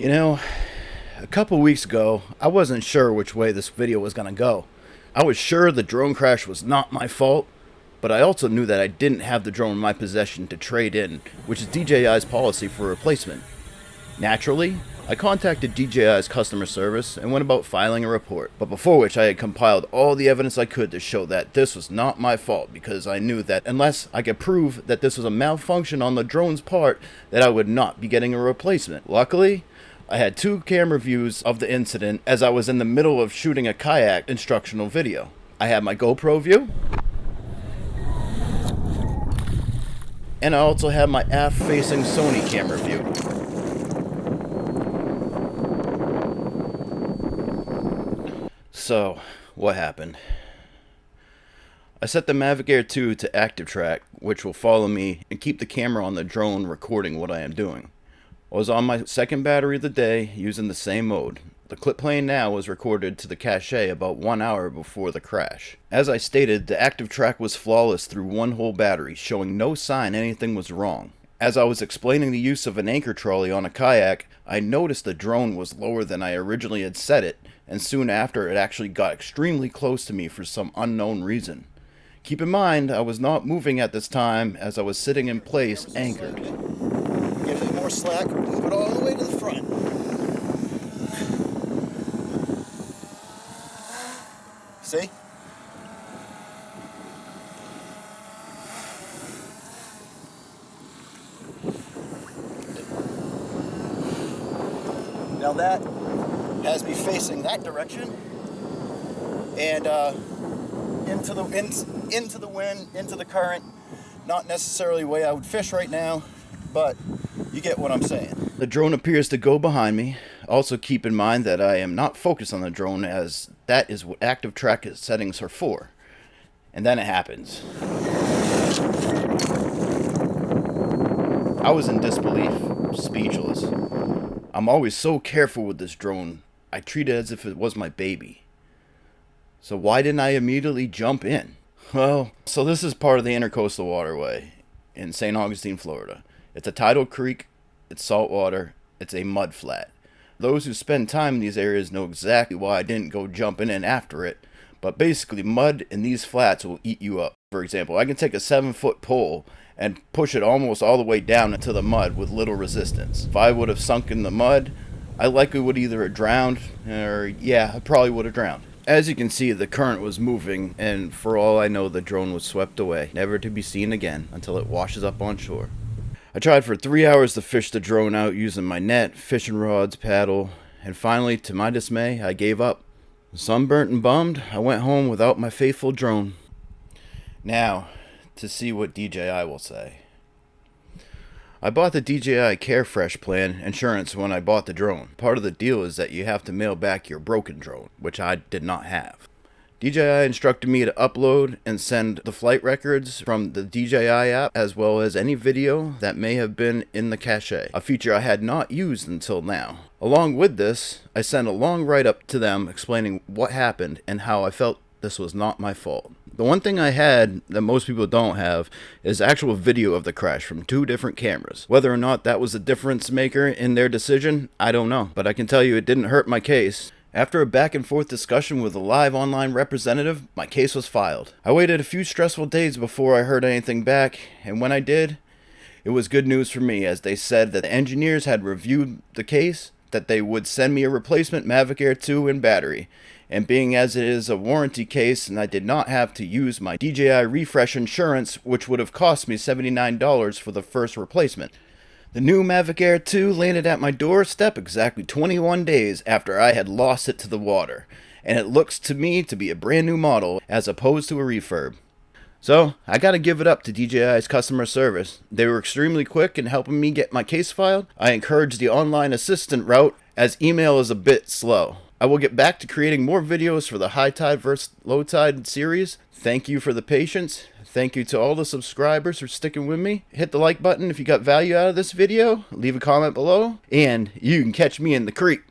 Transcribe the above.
You know, a couple weeks ago, I wasn't sure which way this video was going to go. I was sure the drone crash was not my fault, but I also knew that I didn't have the drone in my possession to trade in, which is DJI's policy for replacement. Naturally, I contacted DJI's customer service and went about filing a report, but before which I had compiled all the evidence I could to show that this was not my fault, because I knew that unless I could prove that this was a malfunction on the drone's part, that I would not be getting a replacement. Luckily, I had 2 camera views of the incident as I was in the middle of shooting a kayak instructional video. I had my GoPro view, and I also had my aft-facing Sony camera view. So, what happened? I set the Mavic Air 2 to active track, which will follow me and keep the camera on the drone recording what I am doing. I was on my second battery of the day using the same mode. The clip playing now was recorded to the cache about 1 hour before the crash. As I stated, the active track was flawless through one whole battery, showing no sign anything was wrong. As I was explaining the use of an anchor trolley on a kayak, I noticed the drone was lower than I originally had set it, and soon after it actually got extremely close to me for some unknown reason. Keep in mind, I was not moving at this time as I was sitting in place anchored. Give it more slack, move it all the way to the front. See? Now that has me facing that direction and into the wind, into the current. Not necessarily the way I would fish right now, but you get what I'm saying. The drone appears to go behind me. Also keep in mind that I am not focused on the drone, as that is what active track settings are for. And then it happens. I was in disbelief, speechless. I'm always so careful with this drone. I treat it as if it was my baby. So why didn't I immediately jump in? Well, so this is part of the Intercoastal Waterway in St. Augustine, Florida. It's a tidal creek, it's salt water, it's a mud flat. Those who spend time in these areas know exactly why I didn't go jumping in after it, but basically mud in these flats will eat you up. For example, I can take a 7-foot pole and push it almost all the way down into the mud with little resistance. If I would have sunk in the mud, I likely would either have drowned, or I probably would have drowned. As you can see, the current was moving, and for all I know, the drone was swept away, never to be seen again until it washes up on shore. I tried for 3 hours to fish the drone out using my net, fishing rods, paddle, and finally, to my dismay, I gave up. Sunburnt and bummed, I went home without my faithful drone. Now, to see what DJI will say. I bought the DJI Carefresh plan insurance when I bought the drone. Part of the deal is that you have to mail back your broken drone, which I did not have. DJI instructed me to upload and send the flight records from the DJI app, as well as any video that may have been in the cache, a feature I had not used until now. Along with this, I sent a long write-up to them explaining what happened and how I felt this was not my fault. The one thing I had that most people don't have is actual video of the crash from 2 different cameras. Whether or not that was a difference maker in their decision, I don't know, but I can tell you it didn't hurt my case. After a back and forth discussion with a live online representative, my case was filed. I waited a few stressful days before I heard anything back, and when I did, it was good news for me, as they said that the engineers had reviewed the case, that they would send me a replacement Mavic Air 2 and battery, and being as it is a warranty case and I did not have to use my DJI refresh insurance, which would have cost me $79 for the first replacement. The new Mavic Air 2 landed at my doorstep exactly 21 days after I had lost it to the water, and it looks to me to be a brand new model as opposed to a refurb. So, I gotta give it up to DJI's customer service. They were extremely quick in helping me get my case filed. I encourage the online assistant route, as email is a bit slow. I will get back to creating more videos for the high tide versus low tide series. Thank you for the patience. Thank you to all the subscribers for sticking with me. Hit the like button if you got value out of this video. Leave a comment below. And you can catch me in the creek.